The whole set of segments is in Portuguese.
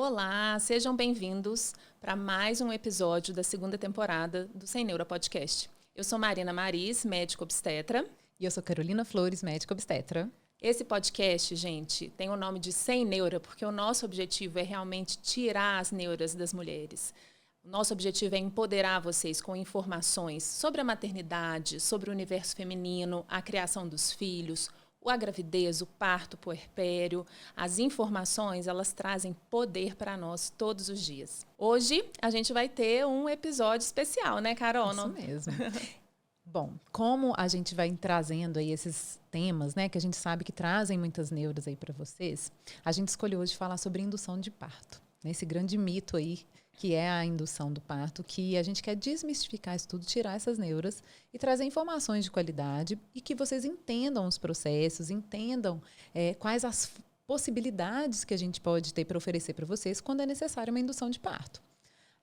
Olá, sejam bem-vindos para mais um episódio da segunda temporada do Sem Neura Podcast. Eu sou Marina Maris, médica obstetra. E eu sou Carolina Flores, médica obstetra. Esse podcast, gente, tem o nome de Sem Neura, porque o nosso objetivo é realmente tirar as neuras das mulheres. O nosso objetivo é empoderar vocês com informações sobre a maternidade, sobre o universo feminino, a criação dos filhos, a gravidez, o parto, o puerpério. As informações, elas trazem poder para nós todos os dias. Hoje, a gente vai ter um episódio especial, né, Carol? Isso mesmo. Bom, como a gente vai trazendo aí esses temas, né, que a gente sabe que trazem muitas neuras aí para vocês, a gente escolheu hoje falar sobre indução de parto. Esse grande mito aí, que é a indução do parto, que a gente quer desmistificar isso tudo, tirar essas neuras e trazer informações de qualidade e que vocês entendam os processos, entendam quais as possibilidades que a gente pode ter para oferecer para vocês quando é necessária uma indução de parto.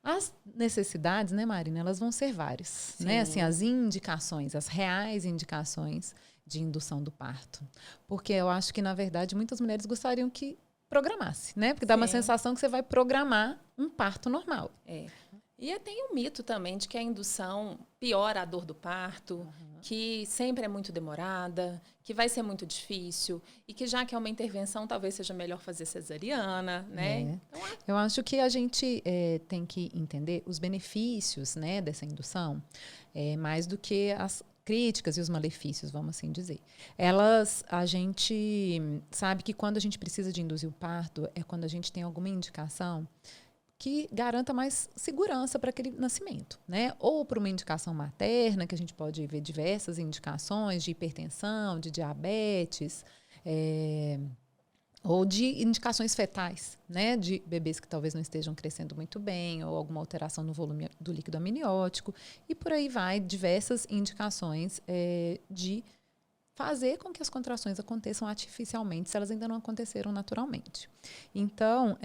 As necessidades, né, Marina, elas vão ser várias, né? Assim, as indicações, as reais indicações de indução do parto. Porque eu acho que, na verdade, muitas mulheres gostariam que programasse, né? Porque dá uma sensação que você vai programar um parto normal. E tem um mito também de que a indução piora a dor do parto, que sempre é muito demorada, que vai ser muito difícil e que já que é uma intervenção, talvez seja melhor fazer cesariana, né? Então, eu acho que a gente tem que entender os benefícios, né, dessa indução, mais do que as críticas e os malefícios, vamos assim dizer. A gente sabe que quando a gente precisa de induzir o parto é quando a gente tem alguma indicação que garanta mais segurança para aquele nascimento, né? Ou para uma indicação materna, que a gente pode ver diversas indicações de hipertensão, de diabetes, ou de indicações fetais, né? De bebês que talvez não estejam crescendo muito bem, ou alguma alteração no volume do líquido amniótico, e por aí vai, diversas indicações de fazer com que as contrações aconteçam artificialmente, se elas ainda não aconteceram naturalmente. Então,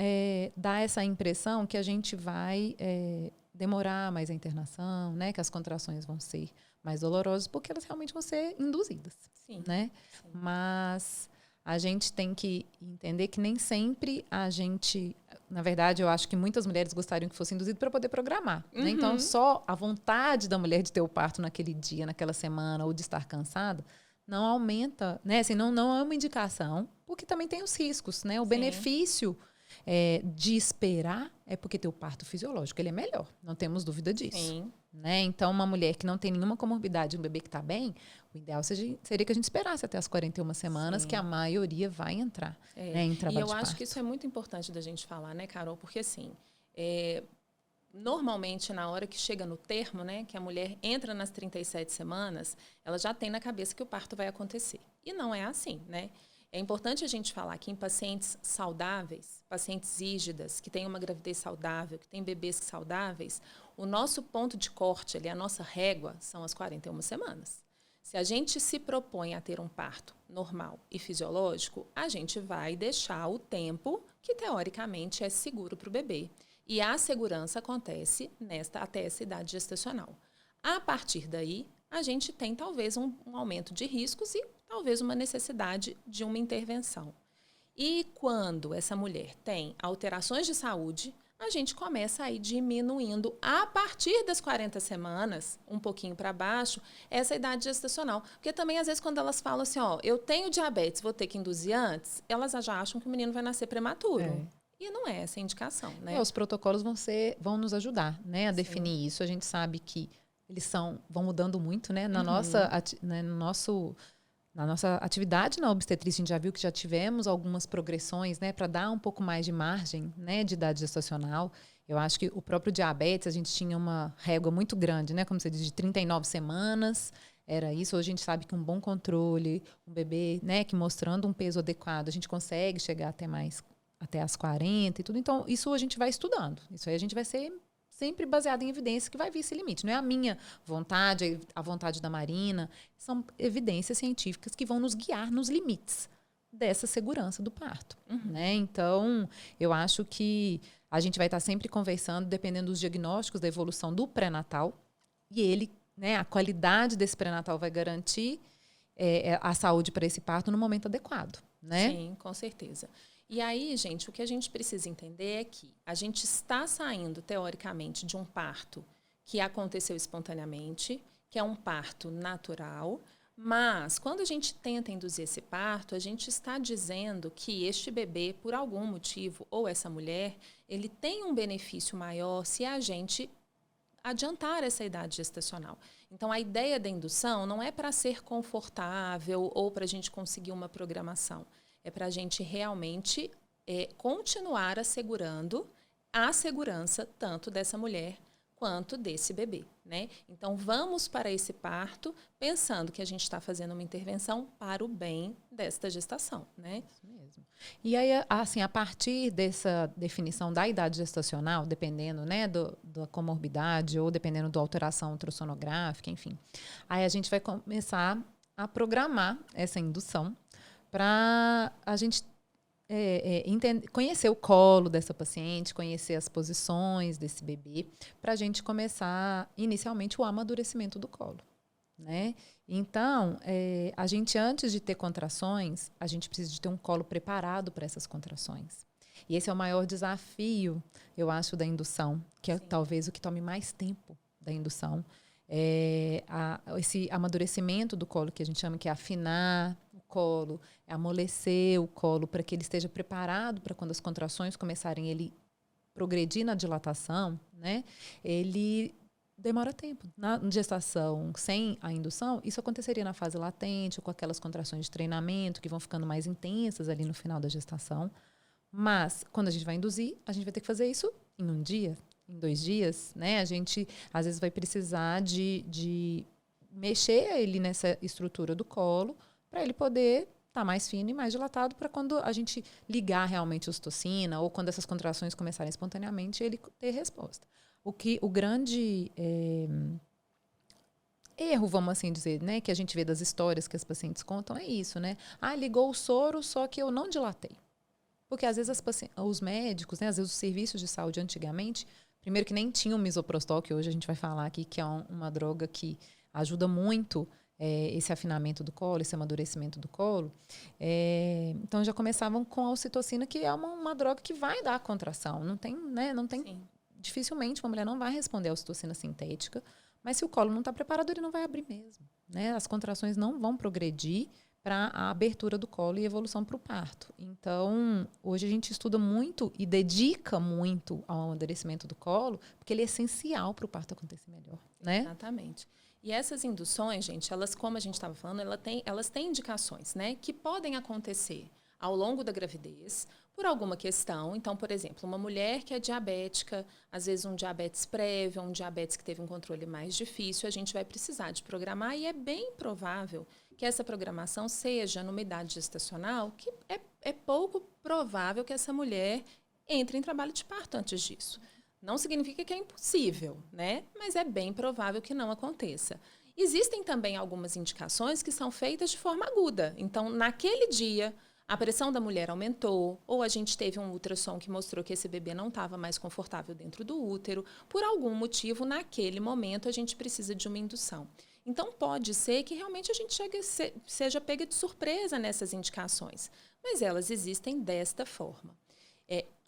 dá essa impressão que a gente vai demorar mais a internação, né? Que as contrações vão ser mais dolorosas, porque elas realmente vão ser induzidas. Sim. Né? Sim. Mas a gente tem que entender que nem sempre a gente... Na verdade, eu acho que muitas mulheres gostariam que fosse induzido para poder programar. Né? Então, só a vontade da mulher de ter o parto naquele dia, naquela semana, ou de estar cansada, não aumenta, né? Assim, não é uma indicação, porque também tem os riscos, né? O benefício de esperar é porque ter o parto fisiológico ele é melhor, não temos dúvida disso. Sim. Né? Então, uma mulher que não tem nenhuma comorbidade, um bebê que está bem, o ideal seria que a gente esperasse até as 41 semanas, que a maioria vai entrar né, em trabalho de parto. E eu acho que isso é muito importante da gente falar, né, Carol? Porque, assim, normalmente, na hora que chega no termo, né, que a mulher entra nas 37 semanas, ela já tem na cabeça que o parto vai acontecer. E não é assim, né? É importante a gente falar que em pacientes saudáveis, pacientes rígidas, que têm uma gravidez saudável, que têm bebês saudáveis, o nosso ponto de corte, ali, a nossa régua, são as 41 semanas. Se a gente se propõe a ter um parto normal e fisiológico, a gente vai deixar o tempo que, teoricamente, é seguro para o bebê. E a segurança acontece até essa idade gestacional. A partir daí, a gente tem talvez um aumento de riscos e talvez uma necessidade de uma intervenção. E quando essa mulher tem alterações de saúde, a gente começa a ir diminuindo a partir das 40 semanas, um pouquinho para baixo, essa idade gestacional. Porque também, às vezes, quando elas falam assim, eu tenho diabetes, vou ter que induzir antes, elas já acham que o menino vai nascer prematuro. E não é essa a indicação, né? Os protocolos vão nos ajudar, né, a definir isso. A gente sabe que eles vão mudando muito, né? Na nossa atividade na obstetrícia, a gente já viu que já tivemos algumas progressões, né, para dar um pouco mais de margem, né, de idade gestacional. Eu acho que o próprio diabetes, a gente tinha uma régua muito grande, né, como você diz, de 39 semanas. Era isso. Hoje a gente sabe que um bom controle, um bebê, né, que mostrando um peso adequado, a gente consegue chegar até as 40 e tudo. Então, isso a gente vai estudando. Isso aí a gente vai ser sempre baseado em evidência que vai vir esse limite. Não é a minha vontade, a vontade da Marina. São evidências científicas que vão nos guiar nos limites dessa segurança do parto. Né? Então, eu acho que a gente vai estar sempre conversando, dependendo dos diagnósticos da evolução do pré-natal. E né, a qualidade desse pré-natal vai garantir a saúde para esse parto no momento adequado. né? Sim, com certeza. E aí, gente, o que a gente precisa entender é que a gente está saindo, teoricamente, de um parto que aconteceu espontaneamente, que é um parto natural, mas quando a gente tenta induzir esse parto, a gente está dizendo que este bebê, por algum motivo, ou essa mulher, ele tem um benefício maior se a gente adiantar essa idade gestacional. Então, a ideia da indução não é para ser confortável ou para a gente conseguir uma programação. É para a gente realmente continuar assegurando a segurança tanto dessa mulher quanto desse bebê, né? Então, vamos para esse parto pensando que a gente está fazendo uma intervenção para o bem desta gestação, né? Isso mesmo. E aí, assim, a partir dessa definição da idade gestacional, dependendo, né, da comorbidade ou dependendo da alteração ultrassonográfica, enfim, aí a gente vai começar a programar essa indução para a gente conhecer o colo dessa paciente, conhecer as posições desse bebê, para a gente começar inicialmente o amadurecimento do colo, né? Então, a gente antes de ter contrações, a gente precisa de ter um colo preparado para essas contrações. E esse é o maior desafio, eu acho, da indução, que é talvez o que tome mais tempo da indução. Esse amadurecimento do colo, que a gente chama que é afinar o colo, é amolecer o colo para que ele esteja preparado para quando as contrações começarem ele progredir na dilatação, né? Ele demora tempo. Na gestação sem a indução, isso aconteceria na fase latente, ou com aquelas contrações de treinamento que vão ficando mais intensas ali no final da gestação. Mas, quando a gente vai induzir, a gente vai ter que fazer isso em um dia, em 2 dias, né? A gente, às vezes, vai precisar de mexer ele nessa estrutura do colo para ele poder estar mais fino e mais dilatado para quando a gente ligar realmente a ocitocina ou quando essas contrações começarem espontaneamente, ele ter resposta. O grande erro, vamos assim dizer, né, que a gente vê das histórias que as pacientes contam é isso, né? Ligou o soro, só que eu não dilatei. Porque às vezes os médicos, né, às vezes os serviços de saúde antigamente, primeiro que nem tinha o misoprostol, que hoje a gente vai falar aqui, que é uma droga que ajuda muito esse afinamento do colo, esse amadurecimento do colo. Então já começavam com a ocitocina, que é uma droga que vai dar contração. Não tem, né, Sim. Dificilmente uma mulher não vai responder à ocitocina sintética, mas se o colo não está preparado, ele não vai abrir mesmo, né? As contrações não vão progredir para a abertura do colo e evolução para o parto. Então, hoje a gente estuda muito e dedica muito ao amadurecimento do colo, porque ele é essencial para o parto acontecer melhor, né? Exatamente. E essas induções, gente, elas, como a gente estava falando, elas têm indicações, né, que podem acontecer ao longo da gravidez por alguma questão. Então, por exemplo, uma mulher que é diabética, às vezes um diabetes prévio, um diabetes que teve um controle mais difícil, a gente vai precisar de programar e é bem provável que essa programação seja numa idade gestacional que é pouco provável que essa mulher entre em trabalho de parto antes disso. Não significa que é impossível, né? Mas é bem provável que não aconteça. Existem também algumas indicações que são feitas de forma aguda. Então, naquele dia, a pressão da mulher aumentou, ou a gente teve um ultrassom que mostrou que esse bebê não estava mais confortável dentro do útero. Por algum motivo, naquele momento, a gente precisa de uma indução. Então, pode ser que realmente a gente seja pega de surpresa nessas indicações. Mas elas existem desta forma.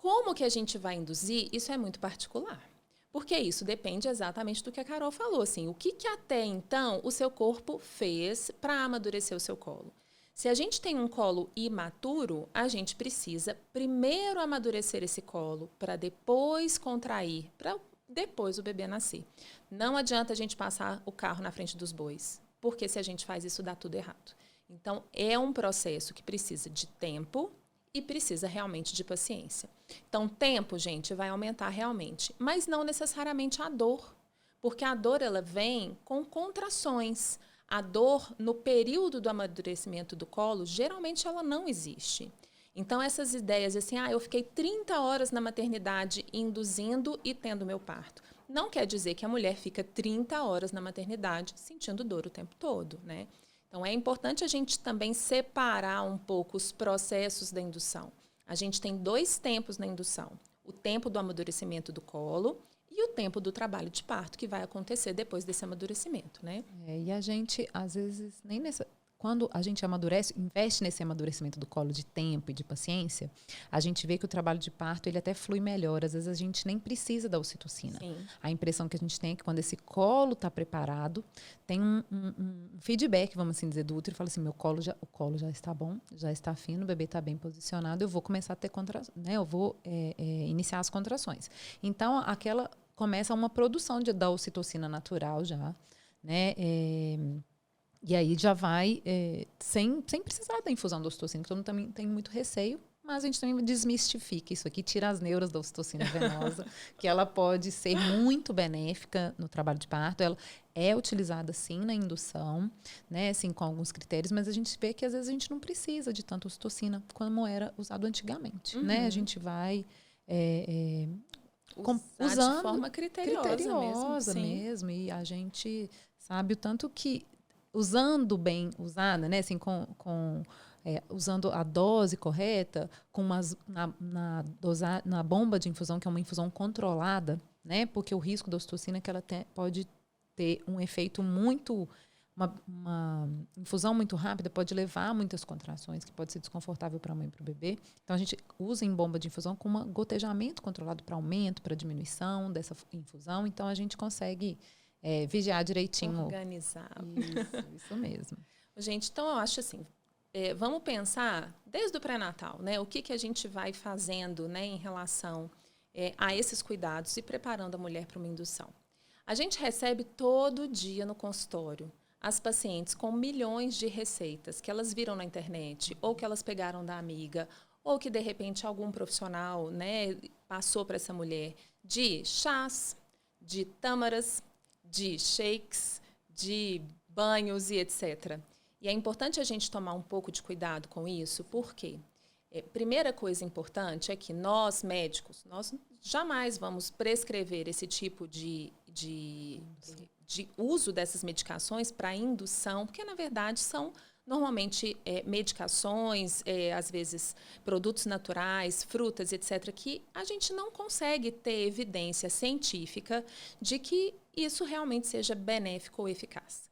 Como que a gente vai induzir? Isso é muito particular. Porque isso depende exatamente do que a Carol falou. Assim, o que até então o seu corpo fez para amadurecer o seu colo? Se a gente tem um colo imaturo, a gente precisa primeiro amadurecer esse colo para depois contrair, para depois o bebê nascer. Não adianta a gente passar o carro na frente dos bois, porque se a gente faz isso, dá tudo errado. Então, é um processo que precisa de tempo e precisa realmente de paciência. Então, tempo, gente, vai aumentar realmente, mas não necessariamente a dor, porque a dor ela vem com contrações. A dor, no período do amadurecimento do colo, geralmente ela não existe. Então, essas ideias assim, eu fiquei 30 horas na maternidade induzindo e tendo meu parto. Não quer dizer que a mulher fica 30 horas na maternidade sentindo dor o tempo todo, né? Então, é importante a gente também separar um pouco os processos da indução. A gente tem 2 tempos na indução. O tempo do amadurecimento do colo e o tempo do trabalho de parto, que vai acontecer depois desse amadurecimento, né? E a gente, às vezes, quando a gente amadurece, investe nesse amadurecimento do colo de tempo e de paciência, a gente vê que o trabalho de parto ele até flui melhor. Às vezes a gente nem precisa da ocitocina. Sim. A impressão que a gente tem é que quando esse colo está preparado, tem um feedback, vamos assim dizer, do útero, fala assim, o colo já está bom, já está fino, o bebê está bem posicionado, eu vou começar a ter né? Eu vou iniciar as contrações. Então, começa uma produção da ocitocina natural já, né? E aí já vai sem precisar da infusão da ocitocina, que todo mundo também tem muito receio, mas a gente também desmistifica isso aqui, tira as neuras da ocitocina venosa, que ela pode ser muito benéfica no trabalho de parto. Ela é utilizada, sim, na indução, né, assim, com alguns critérios, mas a gente vê que às vezes a gente não precisa de tanta ocitocina como era usado antigamente. Né? A gente vai usando de forma criteriosa mesmo. E a gente sabe o tanto que usada, né, assim, usando a dose correta, na bomba de infusão, que é uma infusão controlada, né, porque o risco da ocitocina é que ela pode ter um efeito uma infusão muito rápida pode levar a muitas contrações, que pode ser desconfortável para a mãe e para o bebê. Então, a gente usa em bomba de infusão com um gotejamento controlado para aumento, para diminuição dessa infusão. Então, a gente consegue vigiar direitinho. Organizar. Isso mesmo. Gente, então eu acho assim, vamos pensar desde o pré-natal, né? O que a gente vai fazendo, né, em relação a esses cuidados e preparando a mulher para uma indução. A gente recebe todo dia no consultório as pacientes com milhões de receitas que elas viram na internet ou que elas pegaram da amiga ou que, de repente, algum profissional, né, passou para essa mulher de chás, de tâmaras, de shakes, de banhos e etc. E é importante a gente tomar um pouco de cuidado com isso, porque primeira coisa importante é que nós, médicos, nós jamais vamos prescrever esse tipo de uso dessas medicações para indução, porque, na verdade, são normalmente medicações, às vezes produtos naturais, frutas, etc., que a gente não consegue ter evidência científica de que isso realmente seja benéfico ou eficaz.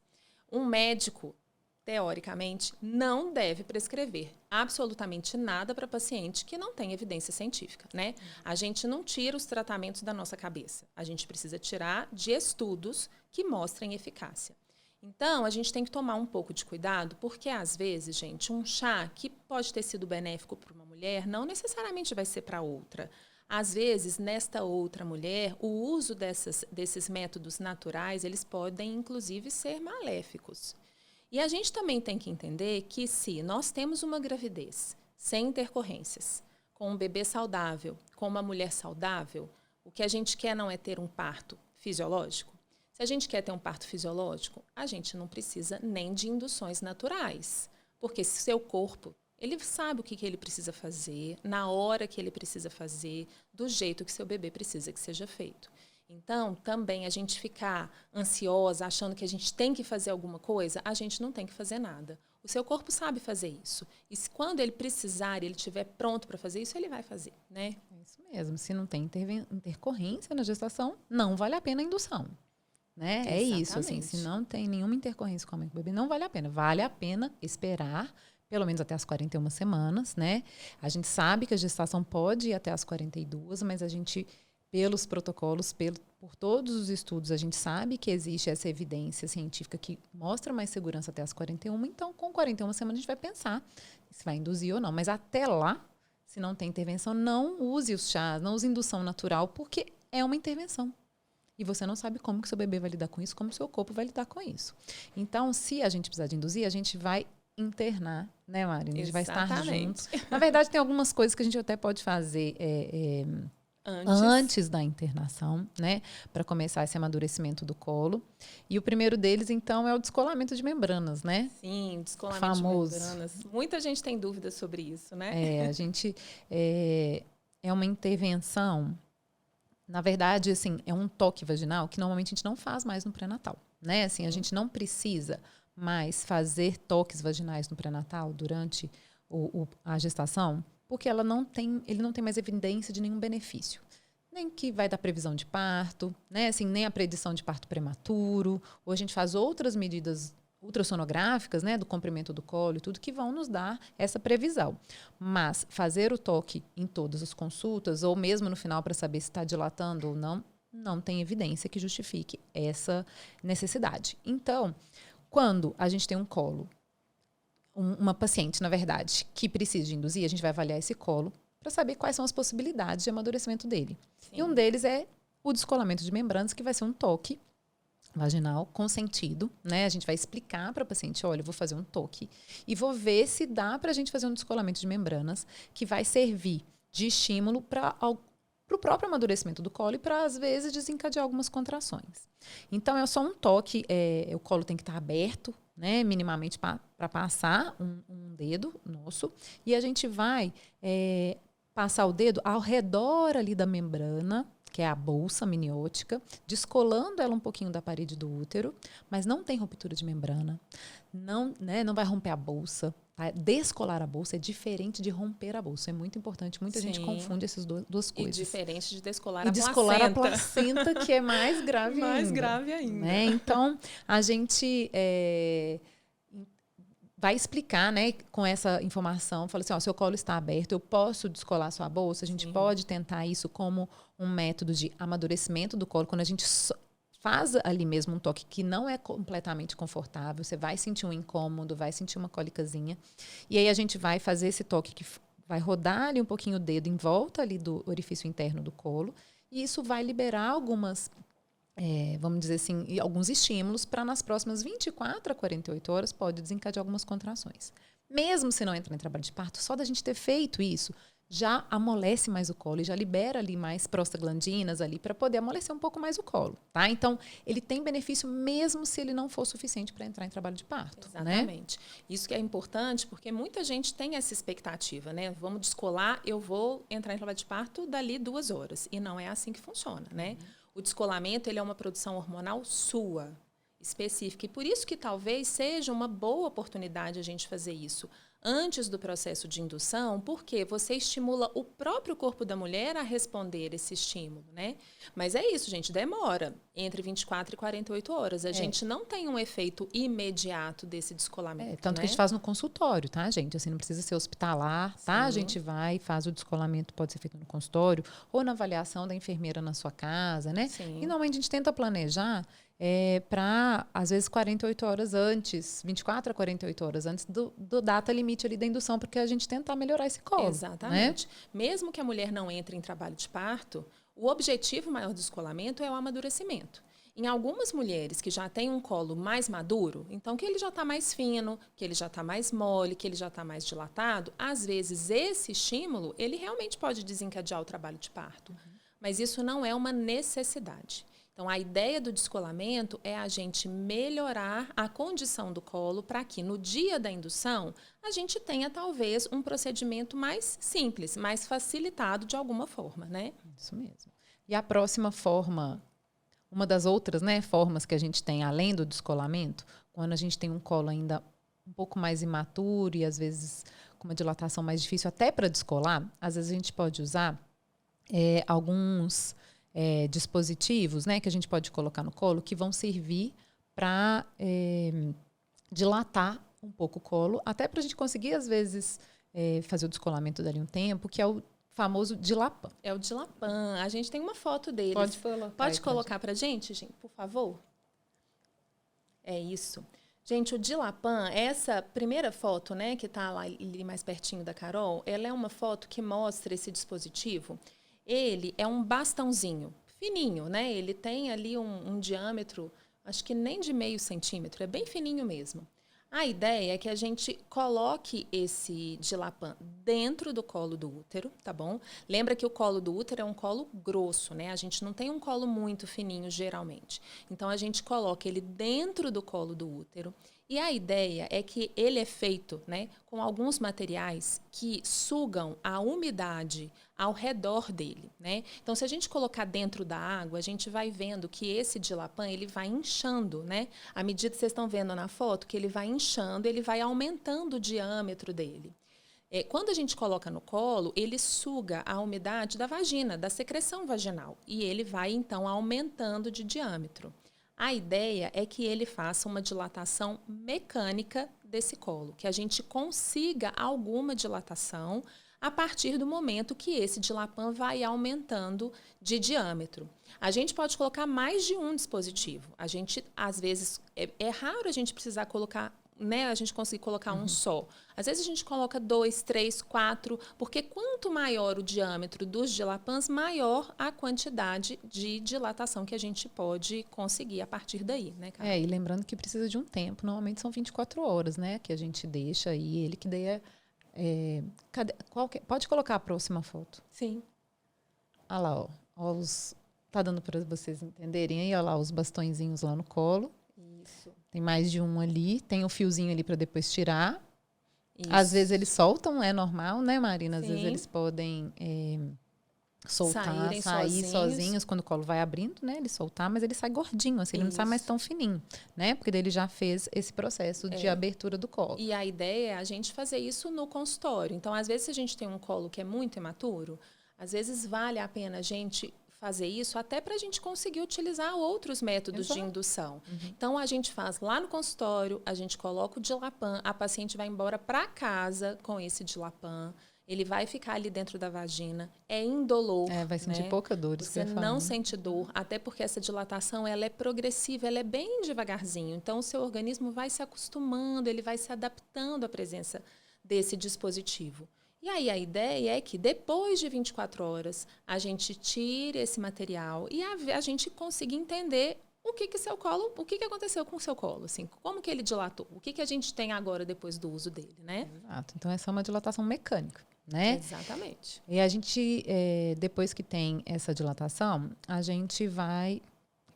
Um médico, teoricamente, não deve prescrever absolutamente nada para paciente que não tem evidência científica, né? A gente não tira os tratamentos da nossa cabeça. A gente precisa tirar de estudos que mostrem eficácia. Então, a gente tem que tomar um pouco de cuidado, porque, às vezes, gente, um chá que pode ter sido benéfico para uma mulher, não necessariamente vai ser para outra. Às vezes, nesta outra mulher, o uso desses métodos naturais, eles podem, inclusive, ser maléficos. E a gente também tem que entender que se nós temos uma gravidez sem intercorrências, com um bebê saudável, com uma mulher saudável, o que a gente quer não é ter um parto fisiológico. Se a gente quer ter um parto fisiológico, a gente não precisa nem de induções naturais, porque seu corpo, ele sabe o que ele precisa fazer, na hora que ele precisa fazer, do jeito que seu bebê precisa que seja feito. Então, também a gente ficar ansiosa, achando que a gente tem que fazer alguma coisa, a gente não tem que fazer nada. O seu corpo sabe fazer isso. E quando ele precisar, ele estiver pronto para fazer isso, ele vai fazer, né? É isso mesmo. Se não tem intercorrência na gestação, não vale a pena a indução. Né? É isso, assim, se não tem nenhuma intercorrência com a mãe e com o bebê, não vale a pena. Vale a pena esperar pelo menos até as 41 semanas, né? A gente sabe que a gestação pode ir até as 42, mas a gente, pelos protocolos, por todos os estudos, a gente sabe que existe essa evidência científica que mostra mais segurança até as 41. Então, com 41 semanas, a gente vai pensar se vai induzir ou não. Mas até lá, se não tem intervenção, não use os chás, não use indução natural, porque é uma intervenção. E você não sabe como que seu bebê vai lidar com isso, como o seu corpo vai lidar com isso. Então, se a gente precisar de induzir, a gente vai internar, né, Mari? A gente vai estar juntos. Na verdade, tem algumas coisas que a gente até pode fazer antes da internação, né? Para começar esse amadurecimento do colo. E o primeiro deles, então, é o descolamento de membranas, né? Sim, descolamento de membranas. Muita gente tem dúvidas sobre isso, né? A gente... é uma intervenção... Na verdade, assim, é um toque vaginal que normalmente a gente não faz mais no pré-natal, né? Assim, a gente não precisa mais fazer toques vaginais no pré-natal durante a gestação, porque ele não tem mais evidência de nenhum benefício. Nem que vai dar previsão de parto, né? Assim, nem a predição de parto prematuro. Ou a gente faz outras medidas ultrassonográficas, né, do comprimento do colo e tudo, que vão nos dar essa previsão. Mas fazer o toque em todas as consultas, ou mesmo no final para saber se está dilatando ou não, não tem evidência que justifique essa necessidade. Então, quando a gente tem um colo, uma paciente, na verdade, que precisa de induzir, a gente vai avaliar esse colo para saber quais são as possibilidades de amadurecimento dele. Sim. E um deles é o descolamento de membranas, que vai ser um toque vaginal consentido, né? A gente vai explicar para a paciente, olha, eu vou fazer um toque e vou ver se dá para a gente fazer um descolamento de membranas que vai servir de estímulo para o próprio amadurecimento do colo e para, às vezes, desencadear algumas contrações. Então, é só um toque, o colo tem que estar aberto, né, minimamente para passar um dedo nosso, e a gente vai passar o dedo ao redor ali da membrana, que é a bolsa miniótica, descolando ela um pouquinho da parede do útero, mas não tem ruptura de membrana, não vai romper a bolsa. Tá? Descolar a bolsa é diferente de romper a bolsa. É muito importante. Muita gente confunde essas duas coisas. E diferente de descolar a placenta, que é mais grave ainda. Mais grave ainda. Né? Então, a gente vai explicar, né, com essa informação, fala assim, ó, seu colo está aberto, eu posso descolar sua bolsa, a gente pode tentar isso como um método de amadurecimento do colo, quando a gente faz ali mesmo um toque que não é completamente confortável, você vai sentir um incômodo, vai sentir uma cólicazinha, e aí a gente vai fazer esse toque que vai rodar ali um pouquinho o dedo em volta ali do orifício interno do colo, e isso vai liberar algumas vamos dizer assim, alguns estímulos para nas próximas 24 a 48 horas pode desencadear algumas contrações. Mesmo se não entrar em trabalho de parto, só da gente ter feito isso, já amolece mais o colo e já libera ali mais prostaglandinas ali para poder amolecer um pouco mais o colo, tá? Então, ele tem benefício mesmo se ele não for suficiente para entrar em trabalho de parto. Exatamente. Né? Isso que é importante, porque muita gente tem essa expectativa, né? Vamos descolar, eu vou entrar em trabalho de parto dali 2 horas. E não é assim que funciona, né? O descolamento, ele é uma produção hormonal sua, específica. E por isso que talvez seja uma boa oportunidade a gente fazer isso antes do processo de indução, porque você estimula o próprio corpo da mulher a responder esse estímulo, né? Mas é isso, gente, demora entre 24 e 48 horas. A gente não tem um efeito imediato desse descolamento. Tanto que a gente faz no consultório, tá, gente? Assim, não precisa ser hospitalar, tá? A gente vai e faz o descolamento, pode ser feito no consultório ou na avaliação da enfermeira na sua casa, né? Sim. E normalmente a gente tenta planejar para, às vezes, 48 horas antes, 24 a 48 horas antes do data limite ali da indução, porque a gente tentar melhorar esse colo. Exatamente. Né? Mesmo que a mulher não entre em trabalho de parto, o objetivo maior do descolamento é o amadurecimento. Em algumas mulheres que já têm um colo mais maduro, então que ele já está mais fino, que ele já está mais mole, que ele já está mais dilatado, às vezes esse estímulo, ele realmente pode desencadear o trabalho de parto. Mas isso não é uma necessidade. Então, a ideia do descolamento é a gente melhorar a condição do colo para que, no dia da indução, a gente tenha, talvez, um procedimento mais simples, mais facilitado de alguma forma, né? Isso mesmo. E a próxima forma, uma das outras, né, formas que a gente tem, além do descolamento, quando a gente tem um colo ainda um pouco mais imaturo e, às vezes, com uma dilatação mais difícil até para descolar, às vezes a gente pode usar alguns... dispositivos, né, que a gente pode colocar no colo que vão servir para dilatar um pouco o colo, até para a gente conseguir, às vezes, fazer o descolamento dali um tempo, que é o famoso Dilapan. É o Dilapan. A gente tem uma foto dele. Pode colocar para a gente, por favor? É isso. Gente, o Dilapan, essa primeira foto, né, que está lá ali mais pertinho da Carol, ela é uma foto que mostra esse dispositivo. Ele é um bastãozinho fininho, né? Ele tem ali um diâmetro, acho que nem de 0,5 centímetro, é bem fininho mesmo. A ideia é que a gente coloque esse Dilapan dentro do colo do útero, tá bom? Lembra que o colo do útero é um colo grosso, né? A gente não tem um colo muito fininho, geralmente. Então, a gente coloca ele dentro do colo do útero. E a ideia é que ele é feito, né, com alguns materiais que sugam a umidade ao redor dele, né? Então, se a gente colocar dentro da água, a gente vai vendo que esse Dilapan, ele vai inchando, né? À medida que vocês estão vendo na foto, que ele vai inchando, ele vai aumentando o diâmetro dele. Quando a gente coloca no colo, ele suga a umidade da vagina, da secreção vaginal, e ele vai, então, aumentando de diâmetro. A ideia é que ele faça uma dilatação mecânica desse colo, que a gente consiga alguma dilatação a partir do momento que esse Dilapan vai aumentando de diâmetro. A gente pode colocar mais de um dispositivo. A gente, às vezes, é raro a gente precisar colocar, né, a gente conseguir colocar um só. Às vezes a gente coloca 2, 3, 4, porque quanto maior o diâmetro dos Dilapans, maior a quantidade de dilatação que a gente pode conseguir a partir daí, né, Carol? E lembrando que precisa de um tempo, normalmente são 24 horas, né, que a gente deixa aí, ele que dê... pode colocar a próxima foto. Sim. Olha lá, ó, tá dando para vocês entenderem aí, olha lá os bastõezinhos lá no colo. Isso. Tem mais de um ali, tem o fiozinho ali para depois tirar. Isso. Às vezes eles soltam, é normal, né, Marina? Às Sim. vezes eles podem soltar, sair sozinhos quando o colo vai abrindo, né? Ele soltar, mas ele sai gordinho, assim, ele não sai mais tão fininho, né? Porque daí ele já fez esse processo de abertura do colo. E a ideia é a gente fazer isso no consultório. Então, às vezes, se a gente tem um colo que é muito imaturo, às vezes vale a pena a gente fazer isso até para a gente conseguir utilizar outros métodos de indução. Então, a gente faz lá no consultório, a gente coloca o Dilapan, a paciente vai embora para casa com esse Dilapan, ele vai ficar ali dentro da vagina, é indolor. Vai sentir pouca dor. Você não sente dor, até porque essa dilatação ela é progressiva, ela é bem devagarzinho. Então, o seu organismo vai se acostumando, ele vai se adaptando à presença desse dispositivo. E aí a ideia é que depois de 24 horas a gente tire esse material e a gente consiga entender o que aconteceu com o seu colo, assim, como que ele dilatou, o que a gente tem agora depois do uso dele, né? Exato. Então essa é uma dilatação mecânica, né? Exatamente. E a gente, depois que tem essa dilatação, a gente vai...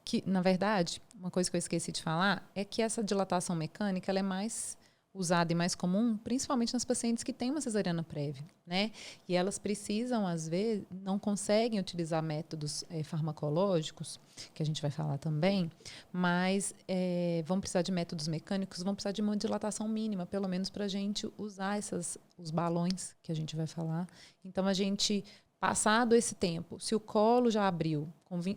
que na verdade, uma coisa que eu esqueci de falar é que essa dilatação mecânica ela é mais usada e mais comum, principalmente nas pacientes que têm uma cesariana prévia, né? E elas precisam, às vezes, não conseguem utilizar métodos farmacológicos, que a gente vai falar também, mas vão precisar de métodos mecânicos, vão precisar de uma dilatação mínima, pelo menos para a gente usar os balões que a gente vai falar. Então, a gente, passado esse tempo, se o colo já abriu,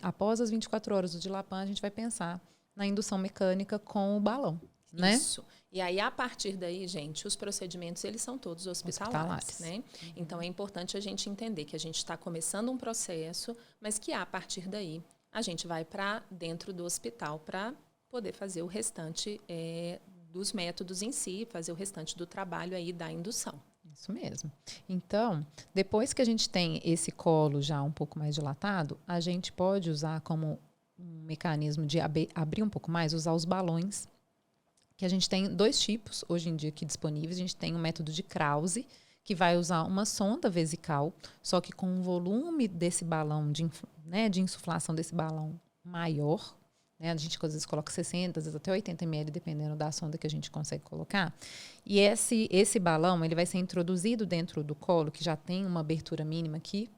após as 24 horas do Dilapan, a gente vai pensar na indução mecânica com o balão. Né? Isso. E aí, a partir daí, gente, os procedimentos, eles são todos hospitalares. Né? Então, é importante a gente entender que a gente está começando um processo, mas que, a partir daí, a gente vai para dentro do hospital para poder fazer o restante dos métodos em si, fazer o restante do trabalho aí da indução. Isso mesmo. Então, depois que a gente tem esse colo já um pouco mais dilatado, a gente pode usar como um mecanismo de abrir um pouco mais, usar os balões, que a gente tem 2 tipos hoje em dia aqui disponíveis. A gente tem o método de Krause, que vai usar uma sonda vesical, só que com um volume desse balão, de insuflação desse balão maior. Né? A gente às vezes coloca 60, às vezes até 80 ml, dependendo da sonda que a gente consegue colocar. E esse balão ele vai ser introduzido dentro do colo, que já tem uma abertura mínima aqui,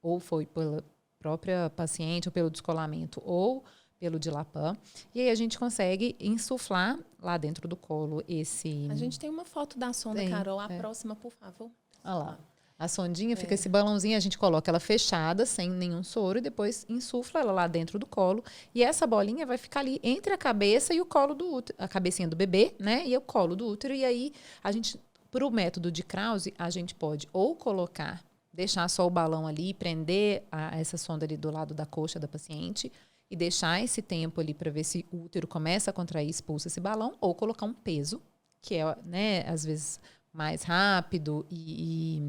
ou foi pela própria paciente, ou pelo descolamento, ou pelo Dilapan, e aí a gente consegue insuflar lá dentro do colo esse... A gente tem uma foto da sonda, Carol. A próxima, por favor. Olha lá. A sondinha fica esse balãozinho, a gente coloca ela fechada, sem nenhum soro, e depois insufla ela lá dentro do colo. E essa bolinha vai ficar ali entre a cabeça e o colo do útero, a cabecinha do bebê, né? E o colo do útero. E aí, a gente, pro método de Krause, a gente pode ou deixar só o balão ali, prender essa sonda ali do lado da coxa da paciente, e deixar esse tempo ali para ver se o útero começa a contrair, expulsa esse balão, ou colocar um peso, que é, né, às vezes mais rápido e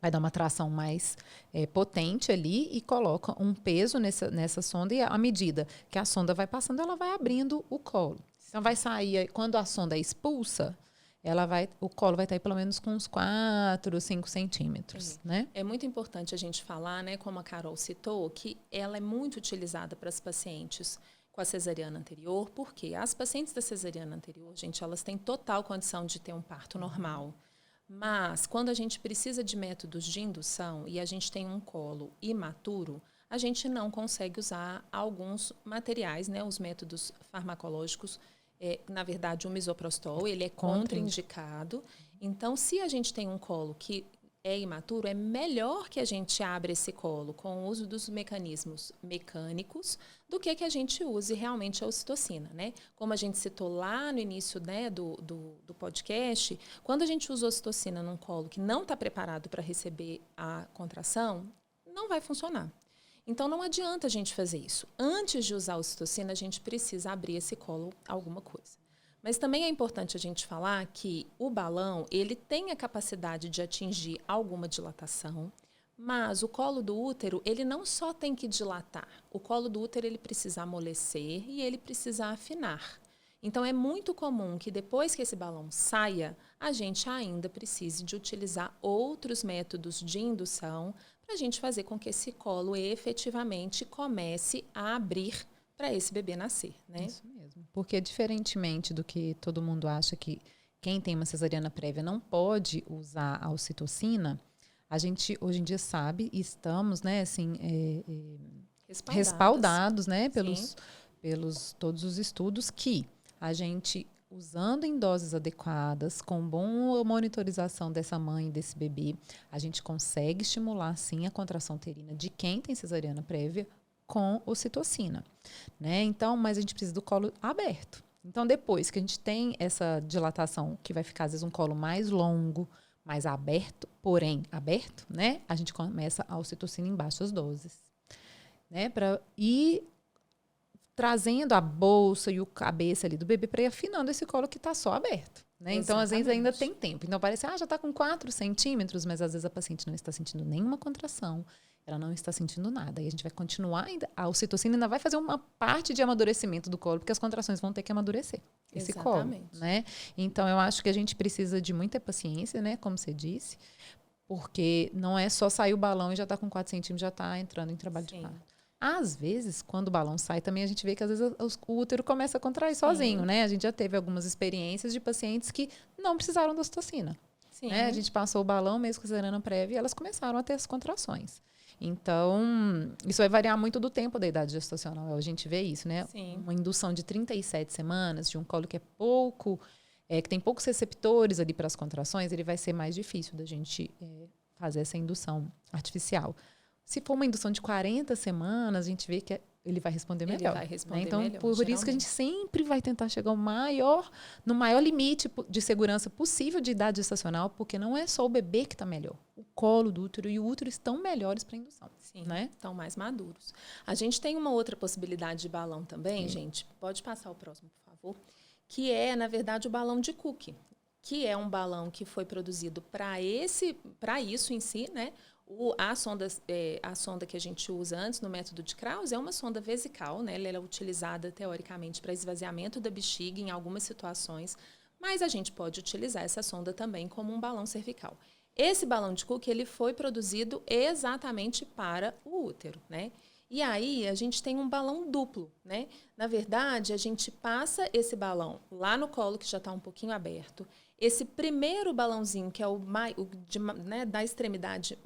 vai dar uma tração mais potente ali, e coloca um peso nessa sonda, e à medida que a sonda vai passando, ela vai abrindo o colo. Então vai sair, quando a sonda é expulsa, o colo vai estar aí pelo menos com uns 4, 5 centímetros, né? É muito importante a gente falar, né, como a Carol citou, que ela é muito utilizada para as pacientes com a cesariana anterior, porque as pacientes da cesariana anterior, gente, elas têm total condição de ter um parto normal. Mas, quando a gente precisa de métodos de indução e a gente tem um colo imaturo, a gente não consegue usar alguns materiais, né, os métodos farmacológicos. Na verdade, o misoprostol, ele é contraindicado. Então, se a gente tem um colo que é imaturo, é melhor que a gente abra esse colo com o uso dos mecanismos mecânicos do que a gente use realmente a ocitocina, né? Como a gente citou lá no início, né, do podcast, quando a gente usa a ocitocina num colo que não está preparado para receber a contração, não vai funcionar. Então, não adianta a gente fazer isso. Antes de usar a ocitocina, a gente precisa abrir esse colo alguma coisa. Mas também é importante a gente falar que o balão, ele tem a capacidade de atingir alguma dilatação, mas o colo do útero, ele não só tem que dilatar. O colo do útero, ele precisa amolecer e ele precisa afinar. Então, é muito comum que depois que esse balão saia, a gente ainda precise de utilizar outros métodos de indução para a gente fazer com que esse colo efetivamente comece a abrir para esse bebê nascer, né? Isso mesmo. Porque diferentemente do que todo mundo acha que quem tem uma cesariana prévia não pode usar a ocitocina, a gente hoje em dia sabe e estamos, né, assim, respaldados, né, pelos todos os estudos que a gente usando em doses adequadas, com boa monitorização dessa mãe e desse bebê, a gente consegue estimular sim a contração uterina de quem tem cesariana prévia com ocitocina, né? Então, mas a gente precisa do colo aberto. Então, depois que a gente tem essa dilatação, que vai ficar às vezes um colo mais longo, mais aberto, porém aberto, né? A gente começa a ocitocina em baixas doses, né? Para ir trazendo a bolsa e o cabeça ali do bebê para ir afinando esse colo que está só aberto, né? Então, às vezes ainda tem tempo. Então, parece, já está com 4 centímetros, mas às vezes a paciente não está sentindo nenhuma contração. Ela não está sentindo nada. E a gente vai continuar ainda. A ocitocina ainda vai fazer uma parte de amadurecimento do colo, porque as contrações vão ter que amadurecer esse colo, né? Então, eu acho que a gente precisa de muita paciência, né? Como você disse, porque não é só sair o balão e já está com 4 centímetros, já está entrando em trabalho de parto. Às vezes, quando o balão sai, também a gente vê que às vezes o útero começa a contrair sozinho, né? A gente já teve algumas experiências de pacientes que não precisaram da ocitocina. Né? A gente passou o balão mesmo com cesariana prévia e elas começaram a ter as contrações. Então, isso vai variar muito do tempo da idade gestacional. A gente vê isso, né? Sim. Uma indução de 37 semanas, de um colo que é pouco, que tem poucos receptores ali para as contrações, ele vai ser mais difícil da gente fazer essa indução artificial. Se for uma indução de 40 semanas, a gente vê que ele vai responder melhor. Ele vai responder né? Então, melhor, por isso que a gente sempre vai tentar chegar no maior limite de segurança possível de idade gestacional, porque não é só o bebê que está melhor. O colo do útero e o útero estão melhores para a indução. Sim, né? Estão mais maduros. A gente tem uma outra possibilidade de balão também, gente. Pode passar o próximo, por favor. Que é, na verdade, o balão de Cook, que é um balão que foi produzido para isso em si, né? A sonda que a gente usa antes no método de Krause é uma sonda vesical, né? Ela é utilizada, teoricamente, para esvaziamento da bexiga em algumas situações, mas a gente pode utilizar essa sonda também como um balão cervical. Esse balão de Cook, ele foi produzido exatamente para o útero, né? E aí, a gente tem um balão duplo, né? Na verdade, a gente passa esse balão lá no colo, que já está um pouquinho aberto. Esse primeiro balãozinho, que é da extremidade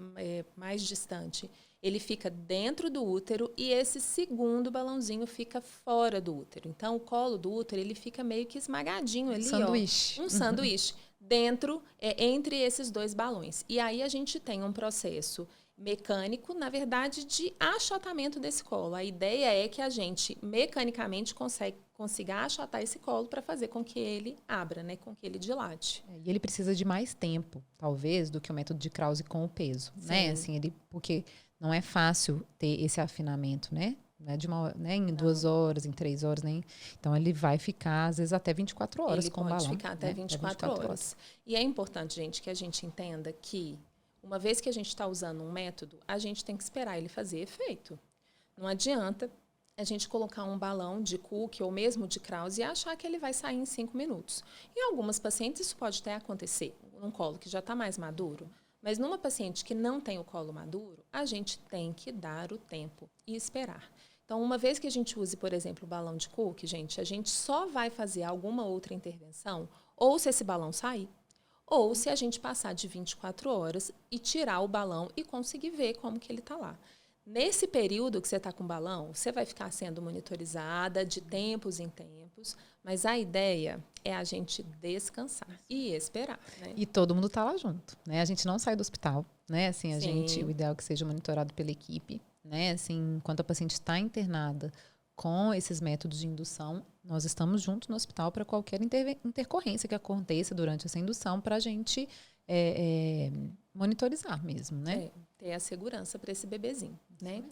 mais distante, ele fica dentro do útero e esse segundo balãozinho fica fora do útero. Então, o colo do útero, ele fica meio que esmagadinho ali, sanduíche. Um sanduíche dentro, entre esses dois balões. E aí, a gente tem um processo mecânico, na verdade, de achatamento desse colo. A ideia é que a gente, mecanicamente, consiga achatar esse colo para fazer com que ele abra, né, com que ele dilate. E ele precisa de mais tempo, talvez, do que o método de Krause com o peso, né? Assim, porque não é fácil ter esse afinamento, né? Não é em 2 horas, em 3 horas, nem. Então, ele vai ficar, às vezes, até 24 horas com o balão. Ele pode ficar até 24 horas. E é importante, gente, que a gente entenda que uma vez que a gente está usando um método, a gente tem que esperar ele fazer efeito. Não adianta a gente colocar um balão de Cook ou mesmo de Krause e achar que ele vai sair em 5 minutos. Em algumas pacientes isso pode até acontecer, num colo que já está mais maduro, mas numa paciente que não tem o colo maduro, a gente tem que dar o tempo e esperar. Então, uma vez que a gente use, por exemplo, o balão de Cook, gente, a gente só vai fazer alguma outra intervenção ou se esse balão sair, ou se a gente passar de 24 horas e tirar o balão e conseguir ver como que ele está lá. Nesse período que você está com o balão, você vai ficar sendo monitorizada de tempos em tempos. tempos, mas a ideia é a gente descansar e esperar, né? E todo mundo está lá junto, né? A gente não sai do hospital, né? Assim, o ideal é que seja monitorado pela equipe, né? Assim, enquanto a paciente está internada com esses métodos de indução, nós estamos juntos no hospital para qualquer intercorrência que aconteça durante essa indução, para a gente monitorizar mesmo, né? Ter a segurança para esse bebezinho, né?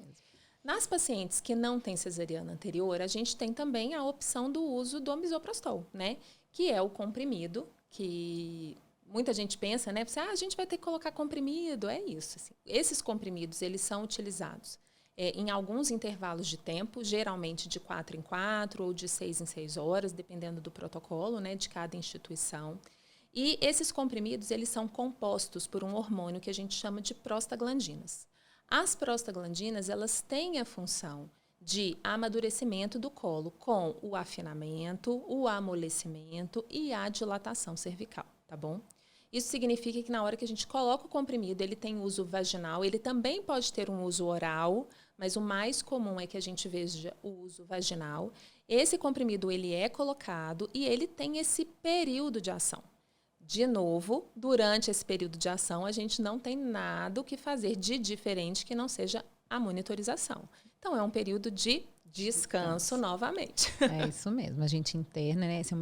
Nas pacientes que não têm cesariana anterior, a gente tem também a opção do uso do misoprostol, né? Que é o comprimido, que muita gente pensa, né? A gente vai ter que colocar comprimido, é isso. Assim. Esses comprimidos, eles são utilizados em alguns intervalos de tempo, geralmente de 4 em 4 ou de 6 em 6 horas, dependendo do protocolo, né? De cada instituição. E esses comprimidos, eles são compostos por um hormônio que a gente chama de prostaglandinas. As prostaglandinas, elas têm a função de amadurecimento do colo com o afinamento, o amolecimento e a dilatação cervical, tá bom? Isso significa que na hora que a gente coloca o comprimido, ele tem uso vaginal, ele também pode ter um uso oral, mas o mais comum é que a gente veja o uso vaginal. Esse comprimido, ele é colocado e ele tem esse período de ação. De novo, durante esse período de ação, a gente não tem nada o que fazer de diferente que não seja a monitorização. Então, é um período de descanso novamente. É isso mesmo. A gente interna, né? Essa é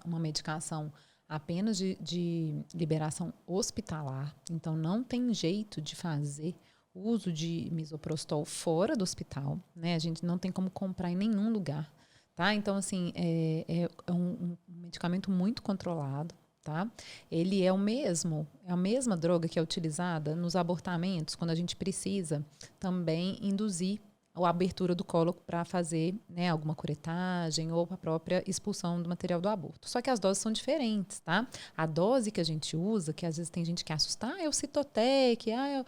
uma medicação apenas de liberação hospitalar. Então, não tem jeito de fazer uso de misoprostol fora do hospital, né? A gente não tem como comprar em nenhum lugar, tá? Então, assim, é um medicamento muito controlado. Tá? Ele é a mesma droga que é utilizada nos abortamentos, quando a gente precisa também induzir a abertura do colo para fazer, né, alguma curetagem ou a própria expulsão do material do aborto. Só que as doses são diferentes, tá? A dose que a gente usa, que às vezes tem gente que assusta, é o Citotec, é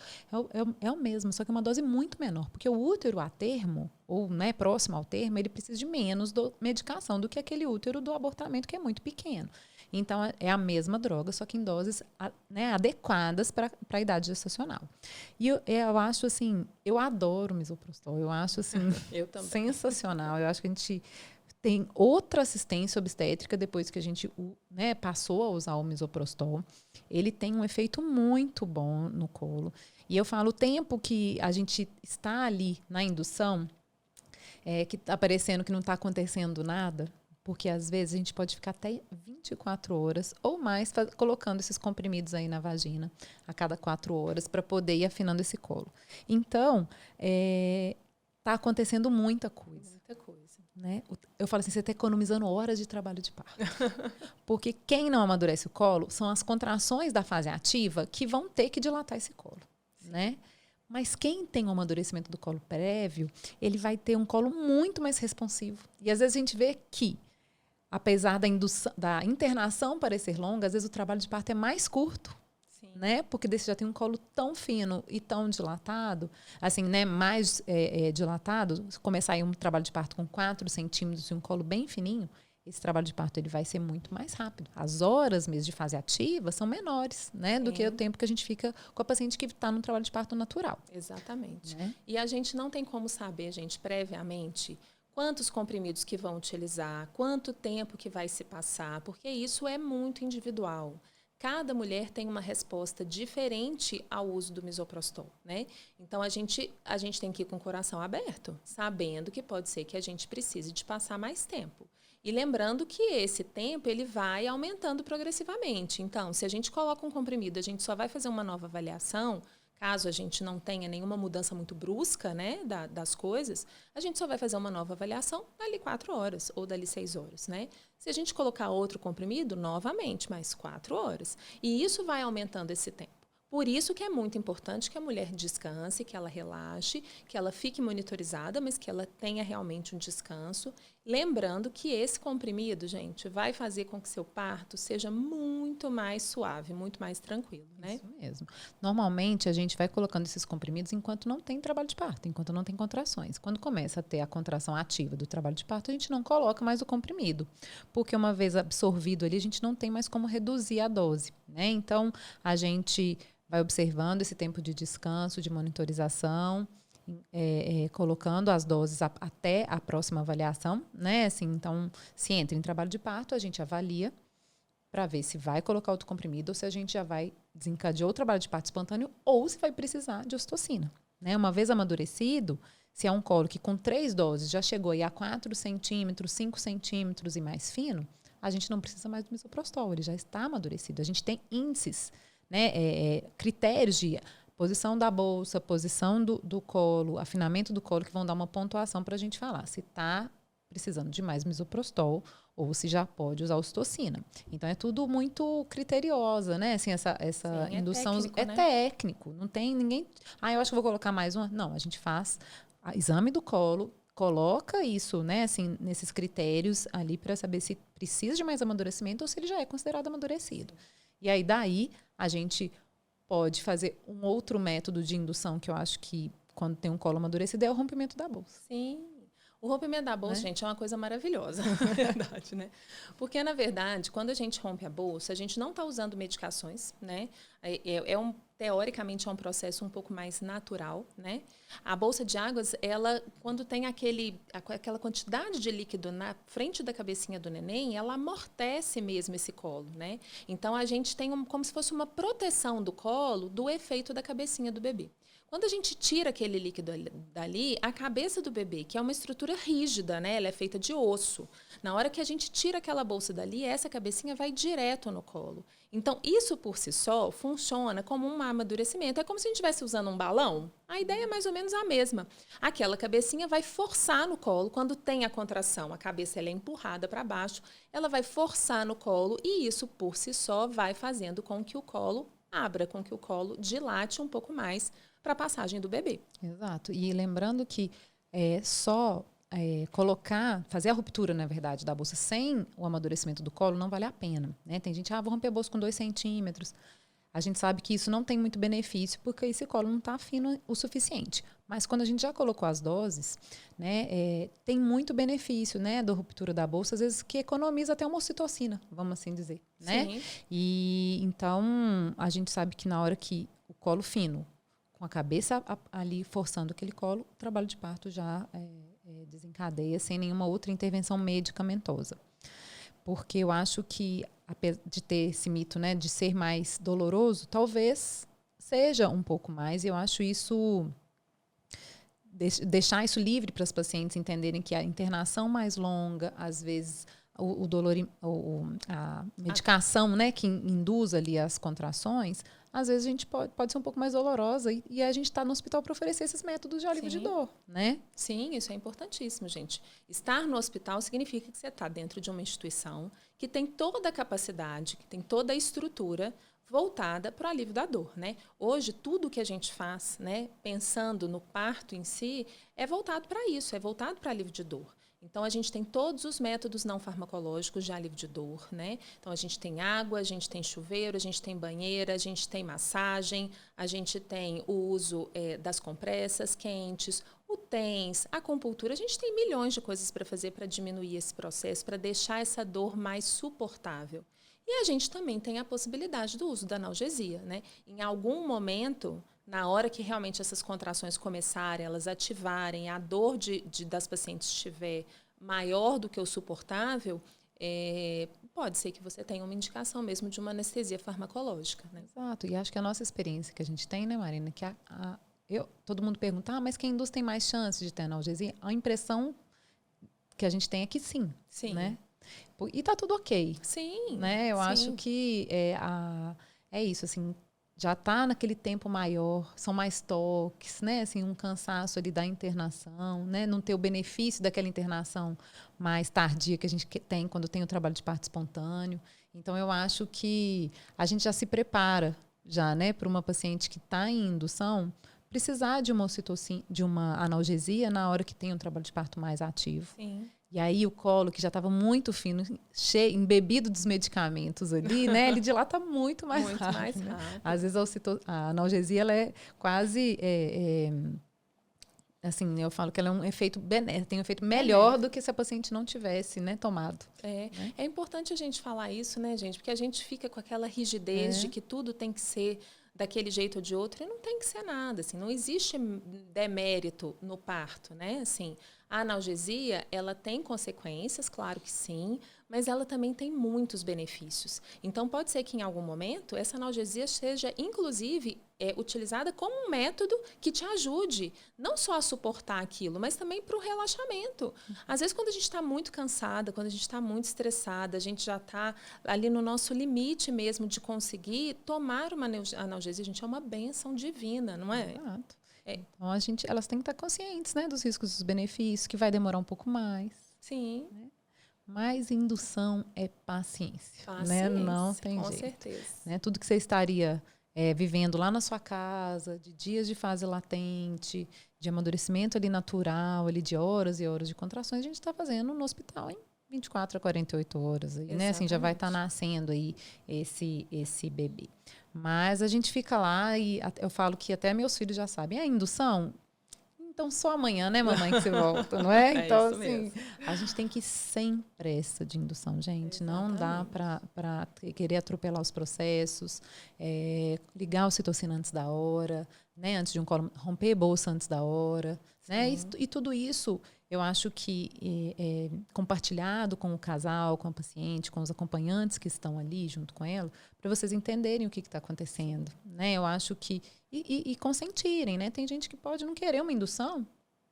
o mesmo, só que é uma dose muito menor, porque o útero a termo, ou né, próximo ao termo, ele precisa de menos medicação do que aquele útero do abortamento, que é muito pequeno. Então, é a mesma droga, só que em doses adequadas para a idade gestacional. E eu acho, assim, eu adoro misoprostol. Eu acho, assim, sensacional. Eu acho que a gente tem outra assistência obstétrica depois que a gente passou a usar o misoprostol. Ele tem um efeito muito bom no colo. E eu falo, o tempo que a gente está ali na indução, que está parecendo que não está acontecendo nada, porque às vezes a gente pode ficar até 24 horas ou mais colocando esses comprimidos aí na vagina a cada 4 horas para poder ir afinando esse colo. Então, está acontecendo muita coisa. Muita coisa. Né? Eu falo assim, você está economizando horas de trabalho de parto. Porque quem não amadurece o colo são as contrações da fase ativa que vão ter que dilatar esse colo. Né? Mas quem tem um amadurecimento do colo prévio, ele vai ter um colo muito mais responsivo. E às vezes a gente vê que, apesar da internação parecer longa, às vezes o trabalho de parto é mais curto. Sim. Né? Porque você já tem um colo tão fino e tão dilatado, assim, né? Mais dilatado, começar aí um trabalho de parto com 4 centímetros e um colo bem fininho, esse trabalho de parto ele vai ser muito mais rápido. As horas mesmo de fase ativa são menores, né, do que o tempo que a gente fica com a paciente que está no trabalho de parto natural. Exatamente. Né? E a gente não tem como saber, gente, previamente, quantos comprimidos que vão utilizar, quanto tempo que vai se passar, porque isso é muito individual. Cada mulher tem uma resposta diferente ao uso do misoprostol, né? Então, a gente tem que ir com o coração aberto, sabendo que pode ser que a gente precise de passar mais tempo. E lembrando que esse tempo ele vai aumentando progressivamente. Então, se a gente coloca um comprimido, a gente só vai fazer uma nova avaliação, caso a gente não tenha nenhuma mudança muito brusca, né, das coisas, a gente só vai fazer uma nova avaliação dali 4 horas ou dali 6 horas, né? Se a gente colocar outro comprimido, novamente, mais 4 horas. E isso vai aumentando esse tempo. Por isso que é muito importante que a mulher descanse, que ela relaxe, que ela fique monitorizada, mas que ela tenha realmente um descanso. Lembrando que esse comprimido, gente, vai fazer com que seu parto seja muito mais suave, muito mais tranquilo, né? Isso mesmo. Normalmente, a gente vai colocando esses comprimidos enquanto não tem trabalho de parto, enquanto não tem contrações. Quando começa a ter a contração ativa do trabalho de parto, a gente não coloca mais o comprimido, porque uma vez absorvido ali, a gente não tem mais como reduzir a dose, né? Então, a gente vai observando esse tempo de descanso, de monitorização. colocando as doses até a próxima avaliação, né? Assim, então, se entra em trabalho de parto, a gente avalia para ver se vai colocar outro comprimido ou se a gente já vai desencadear o trabalho de parto espontâneo ou se vai precisar de ocitocina, né? Uma vez amadurecido, se é um colo que com 3 doses já chegou aí a 4 centímetros, 5 centímetros e mais fino, a gente não precisa mais do misoprostol, ele já está amadurecido. A gente tem índices, né, critérios de posição da bolsa, posição do colo, afinamento do colo, que vão dar uma pontuação para a gente falar se está precisando de mais misoprostol ou se já pode usar ocitocina. Então, é tudo muito criteriosa, né? Assim, essa Sim, indução técnico, né? técnico. Não tem ninguém... eu acho que vou colocar mais uma. Não, a gente faz exame do colo, coloca isso, né, assim, nesses critérios ali para saber se precisa de mais amadurecimento ou se ele já é considerado amadurecido. E aí, daí, a gente pode fazer um outro método de indução que eu acho que, quando tem um colo amadurecido, é o rompimento da bolsa. Sim. O rompimento da bolsa, gente, é uma coisa maravilhosa, na verdade, né? Porque, na verdade, quando a gente rompe a bolsa, a gente não está usando medicações, né? Teoricamente, é um processo um pouco mais natural, né? A bolsa de águas, ela, quando tem aquela quantidade de líquido na frente da cabecinha do neném, ela amortece mesmo esse colo, né? Então, a gente tem como se fosse uma proteção do colo do efeito da cabecinha do bebê. Quando a gente tira aquele líquido dali, a cabeça do bebê, que é uma estrutura rígida, né? Ela é feita de osso. Na hora que a gente tira aquela bolsa dali, essa cabecinha vai direto no colo. Então, isso por si só funciona como um amadurecimento. É como se a gente estivesse usando um balão. A ideia é mais ou menos a mesma. Aquela cabecinha vai forçar no colo. Quando tem a contração, a cabeça ela é empurrada para baixo, ela vai forçar no colo e isso por si só vai fazendo com que o colo abra, com que o colo dilate um pouco mais para a passagem do bebê. Exato. E lembrando que fazer a ruptura, na verdade, da bolsa sem o amadurecimento do colo não vale a pena, né? Tem gente, vou romper a bolsa com 2 centímetros. A gente sabe que isso não tem muito benefício porque esse colo não está fino o suficiente. Mas quando a gente já colocou as doses, né, tem muito benefício, né, da ruptura da bolsa, às vezes que economiza até uma ocitocina, vamos assim dizer, né? Sim. E então a gente sabe que na hora que o colo fino, com a cabeça ali forçando aquele colo, o trabalho de parto já desencadeia sem nenhuma outra intervenção medicamentosa. Porque eu acho que, de ter esse mito, né, de ser mais doloroso, talvez seja um pouco mais. E eu acho isso... Deixar isso livre para as pacientes entenderem que a internação mais longa, às vezes... O dolor, a medicação, né, que induz ali as contrações, às vezes a gente pode ser um pouco mais dolorosa e a gente está no hospital para oferecer esses métodos de alívio de dor, né? Sim, isso é importantíssimo, gente. Estar no hospital significa que você está dentro de uma instituição que tem toda a capacidade, que tem toda a estrutura voltada para o alívio da dor, né? Hoje, tudo que a gente faz, né, pensando no parto em si, é voltado para isso, é voltado para alívio de dor. Então, a gente tem todos os métodos não farmacológicos de alívio de dor, né? Então, a gente tem água, a gente tem chuveiro, a gente tem banheira, a gente tem massagem, a gente tem o uso das compressas quentes, o TENS, a acupuntura. A gente tem milhões de coisas para fazer para diminuir esse processo, para deixar essa dor mais suportável. E a gente também tem a possibilidade do uso da analgesia, né? Em algum momento... Na hora que realmente essas contrações começarem, elas ativarem, a dor das pacientes estiver maior do que o suportável, pode ser que você tenha uma indicação mesmo de uma anestesia farmacológica, né? Exato. E acho que a nossa experiência que a gente tem, né, Marina, que todo mundo pergunta, mas quem induz tem mais chance de ter analgesia? A impressão que a gente tem é que sim. Sim. Né? E tá tudo ok. Sim. Né? Eu sim. acho que é isso, assim... Já está naquele tempo maior, são mais toques, né? Assim, um cansaço ali da internação, né? Não ter o benefício daquela internação mais tardia que a gente tem quando tem o trabalho de parto espontâneo. Então, eu acho que a gente já se prepara, já, né, para uma paciente que está em indução, precisar de uma ocitocina, de uma analgesia na hora que tem um trabalho de parto mais ativo. Sim. E aí o colo, que já estava muito fino, embebido dos medicamentos ali, né? Ele dilata muito mais rápido. Né? Às vezes a analgesia ela é quase... assim, eu falo que ela é um efeito benéfico, tem um efeito melhor do que se a paciente não tivesse, né, tomado. Né? É importante a gente falar isso, né, gente? Porque a gente fica com aquela rigidez de que tudo tem que ser daquele jeito ou de outro, e não tem que ser nada, assim, não existe demérito no parto, né? Assim, a analgesia, ela tem consequências, claro que sim, mas ela também tem muitos benefícios. Então, pode ser que em algum momento essa analgesia seja, inclusive, utilizada como um método que te ajude não só a suportar aquilo, mas também para o relaxamento. Às vezes, quando a gente está muito cansada, quando a gente está muito estressada, a gente já está ali no nosso limite mesmo de conseguir tomar uma analgesia. A gente é uma bênção divina, não é? Exato. Então, elas têm que estar conscientes, né, dos riscos e dos benefícios, que vai demorar um pouco mais. Sim. Né? Mas indução é paciência. Paciência, né? Não tem com jeito. certeza. Né? Tudo que você estaria vivendo lá na sua casa, de dias de fase latente, de amadurecimento ali natural, ali de horas e horas de contrações, a gente está fazendo no hospital em 24 a 48 horas. Aí, né? Assim, já vai estar nascendo aí esse bebê. Mas a gente fica lá e eu falo que até meus filhos já sabem. A indução, então só amanhã, né, mamãe, que você volta, não é? Então, isso assim, mesmo. a gente tem que ir sem pressa de indução, gente. Exatamente. Não dá para querer atropelar os processos, ligar a ocitocina antes da hora, né? Antes de um colo, romper bolsa antes da hora. Né? E tudo isso, eu acho que compartilhado com o casal, com a paciente, com os acompanhantes que estão ali junto com ela, para vocês entenderem o que está acontecendo. Né? Eu acho que... E consentirem, né? Tem gente que pode não querer uma indução,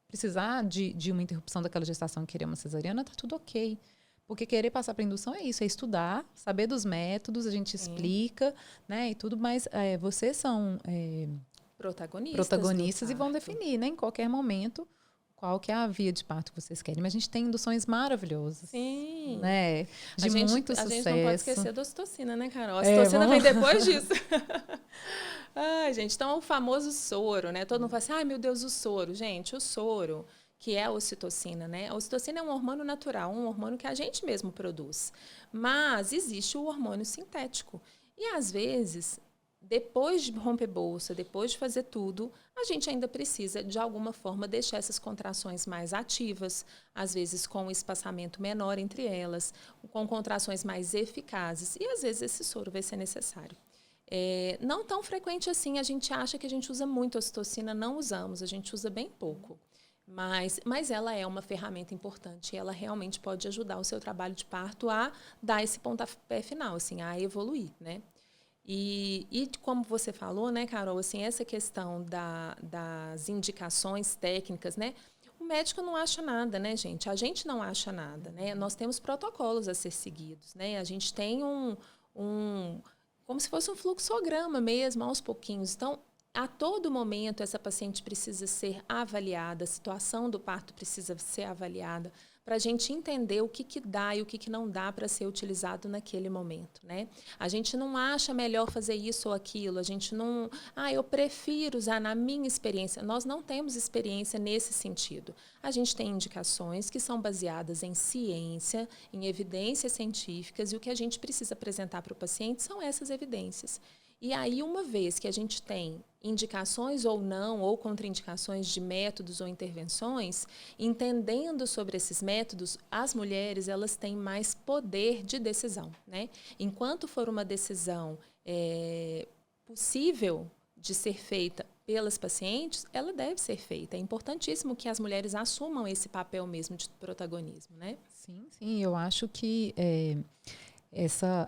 precisar de uma interrupção daquela gestação e querer uma cesariana, tá tudo ok. Porque querer passar para indução é isso, é estudar, saber dos métodos, a gente explica, né? E tudo, mas vocês são protagonistas e vão definir, né? Em qualquer momento, qual que é a via de parto que vocês querem. Mas a gente tem induções maravilhosas. Sim. Né? De muito sucesso. A gente não pode esquecer da ocitocina, né, Carol? A ocitocina vem depois disso. Ai, gente, então o famoso soro, né? Todo mundo fala assim, ai, meu Deus, o soro. Gente, o soro, que é a ocitocina, né? A ocitocina é um hormônio natural, um hormônio que a gente mesmo produz. Mas existe o hormônio sintético. E, às vezes, depois de romper bolsa, depois de fazer tudo, a gente ainda precisa, de alguma forma, deixar essas contrações mais ativas, às vezes com um espaçamento menor entre elas, com contrações mais eficazes. E, às vezes, esse soro vai ser necessário. Não tão frequente assim, a gente acha que a gente usa muito ocitocina, não usamos, a gente usa bem pouco. Mas ela é uma ferramenta importante e ela realmente pode ajudar o seu trabalho de parto a dar esse pontapé final, assim, a evoluir, né? E como você falou, né, Carol, assim, essa questão das indicações técnicas, né? O médico não acha nada, né, gente? A gente não acha nada, né? Nós temos protocolos a ser seguidos, né? A gente tem como se fosse um fluxograma mesmo, aos pouquinhos. Então, a todo momento, essa paciente precisa ser avaliada, a situação do parto precisa ser avaliada, para a gente entender o que dá e o que não dá para ser utilizado naquele momento, né? A gente não acha melhor fazer isso ou aquilo, a gente não... eu prefiro usar na minha experiência. Nós não temos experiência nesse sentido. A gente tem indicações que são baseadas em ciência, em evidências científicas, e o que a gente precisa apresentar para o paciente são essas evidências. E aí, uma vez que a gente tem indicações ou não, ou contraindicações de métodos ou intervenções, entendendo sobre esses métodos, as mulheres elas têm mais poder de decisão, né? Enquanto for uma decisão possível de ser feita pelas pacientes, ela deve ser feita. É importantíssimo que as mulheres assumam esse papel mesmo de protagonismo, né? Sim, eu acho que...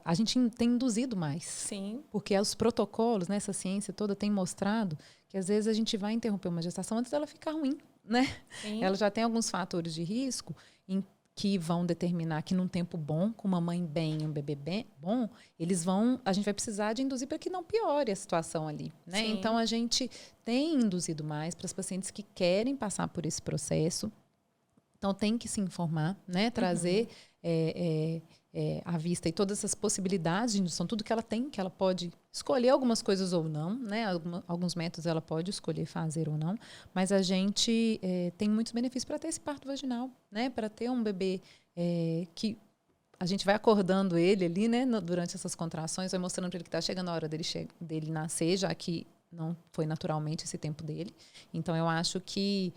a gente tem induzido mais. Sim. Porque os protocolos, né, essa ciência toda tem mostrado que às vezes a gente vai interromper uma gestação antes dela ficar ruim, né? Sim. Ela já tem alguns fatores de risco que vão determinar que num tempo bom, com uma mãe bem e um bebê bom, a gente vai precisar de induzir para que não piore a situação ali, né? Sim. Então a gente tem induzido mais para as pacientes que querem passar por esse processo. Então tem que se informar, né? Trazer à vista e todas essas possibilidades de indução, tudo que ela tem, que ela pode escolher algumas coisas ou não, né? Alguns métodos ela pode escolher fazer ou não, mas a gente tem muitos benefícios para ter esse parto vaginal, né? Para ter um bebê que a gente vai acordando ele ali, né? Durante essas contrações, vai mostrando para ele que está chegando a hora dele nascer, já que não foi naturalmente esse tempo dele. Então, eu acho que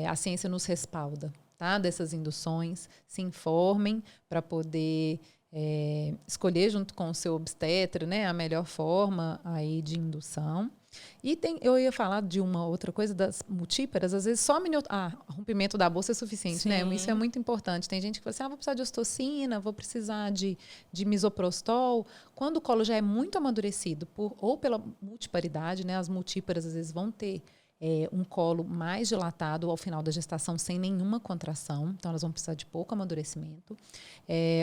a ciência nos respalda, tá? Dessas induções, se informem para poder escolher junto com o seu obstetra, né, a melhor forma aí de indução. E eu ia falar de uma outra coisa das multíparas, às vezes só rompimento da bolsa é suficiente, Sim. né? Isso é muito importante. Tem gente que fala assim, vou precisar de ocitocina, vou precisar de misoprostol. Quando o colo já é muito amadurecido, ou pela multiparidade, né? As multíparas às vezes vão ter um colo mais dilatado ao final da gestação sem nenhuma contração, então elas vão precisar de pouco amadurecimento.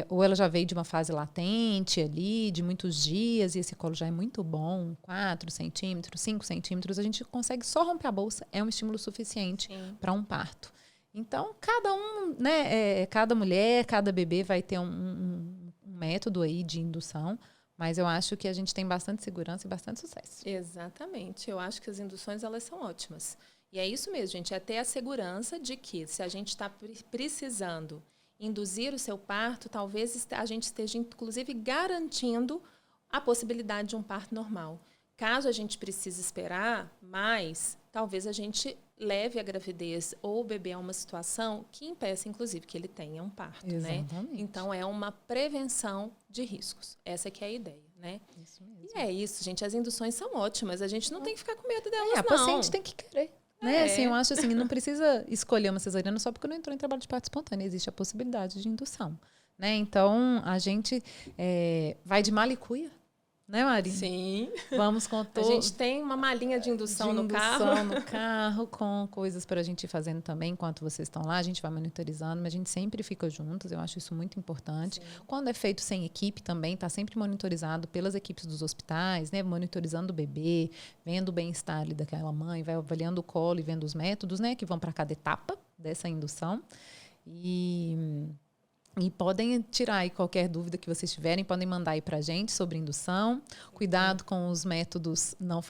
Ou ela já veio de uma fase latente ali, de muitos dias, e esse colo já é muito bom, 4 centímetros, 5 centímetros, a gente consegue só romper a bolsa, é um estímulo suficiente para um parto. Então, cada um, né, cada mulher, cada bebê vai ter um método aí de indução, mas eu acho que a gente tem bastante segurança e bastante sucesso. Exatamente. Eu acho que as induções, elas são ótimas. E é isso mesmo, gente. É ter a segurança de que, se a gente está precisando induzir o seu parto, talvez a gente esteja, inclusive, garantindo a possibilidade de um parto normal. Caso a gente precise esperar mais, talvez a gente leve a gravidez ou o bebê a uma situação que impeça, inclusive, que ele tenha um parto, né? Então, é uma prevenção de riscos. Essa que é a ideia, né? Isso mesmo. E é isso, gente. As induções são ótimas. A gente não tem que ficar com medo delas, a não. paciente tem que querer. Né? Assim, eu acho assim, não precisa escolher uma cesariana só porque não entrou em trabalho de parto espontâneo. Existe a possibilidade de indução. Né? Então, a gente vai de malicuia. Né, Marina? Sim. Vamos com A gente tem uma malinha de indução no carro. no carro, com coisas para a gente ir fazendo também enquanto vocês estão lá. A gente vai monitorizando, mas a gente sempre fica juntas. Eu acho isso muito importante. Sim. Quando é feito sem equipe também, está sempre monitorizado pelas equipes dos hospitais, né? Monitorizando o bebê, vendo o bem-estar ali daquela mãe, vai avaliando o colo e vendo os métodos, né? Que vão para cada etapa dessa indução. E podem tirar aí qualquer dúvida que vocês tiverem, podem mandar aí pra gente sobre indução. Cuidado com os métodos não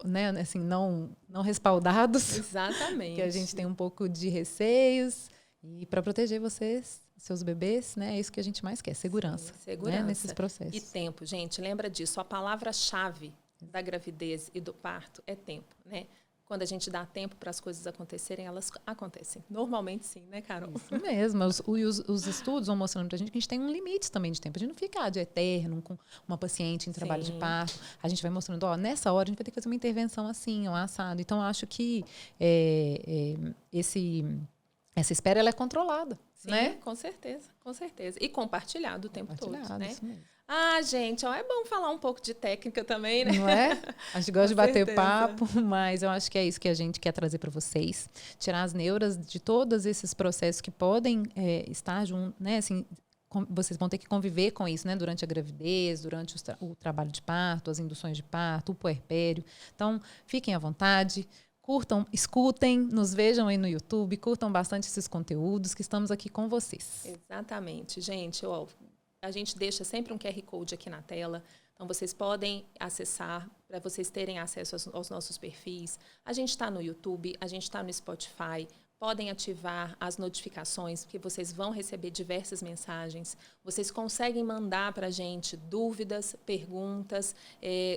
né, assim, não respaldados. Exatamente. Que a gente tem um pouco de receios. E para proteger vocês, seus bebês, né, é isso que a gente mais quer, segurança. Sim, segurança. Né, nesses processos. E tempo, gente, lembra disso. A palavra-chave da gravidez e do parto é tempo, né? Quando a gente dá tempo para as coisas acontecerem, elas acontecem. Normalmente sim, né, Carol? Isso mesmo. Os estudos vão mostrando para a gente que a gente tem um limite também de tempo. A gente não fica de eterno com uma paciente em trabalho de parto. A gente vai mostrando, nessa hora a gente vai ter que fazer uma intervenção assim, assado. Então, eu acho que essa espera ela é controlada. Sim, né? Com certeza, com certeza. E compartilhado o tempo todo, né? Isso mesmo. Ah, gente, é bom falar um pouco de técnica também, né? Não é? A gente gosta de bater papo, mas eu acho que é isso que a gente quer trazer para vocês. Tirar as neuras de todos esses processos que podem estar junto, né? Assim, vocês vão ter que conviver com isso, né? Durante a gravidez, durante o trabalho de parto, as induções de parto, o puerpério. Então, fiquem à vontade. Curtam, escutem, nos vejam aí no YouTube, curtam bastante esses conteúdos que estamos aqui com vocês. Exatamente, gente. A gente deixa sempre um QR Code aqui na tela, então vocês podem acessar para vocês terem acesso aos nossos perfis. A gente está no YouTube, a gente está no Spotify. Podem ativar as notificações, porque vocês vão receber diversas mensagens. Vocês conseguem mandar para a gente dúvidas, perguntas,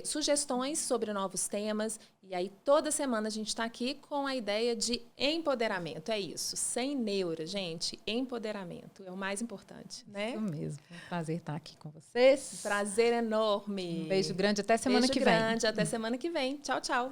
sugestões sobre novos temas. E aí, toda semana, a gente está aqui com a ideia de empoderamento. É isso, sem neura, gente. Empoderamento é o mais importante, né? Isso mesmo. É um prazer estar aqui com vocês. Prazer enorme. Um beijo grande. Até semana que vem. Beijo grande. Até semana que vem. Tchau, tchau.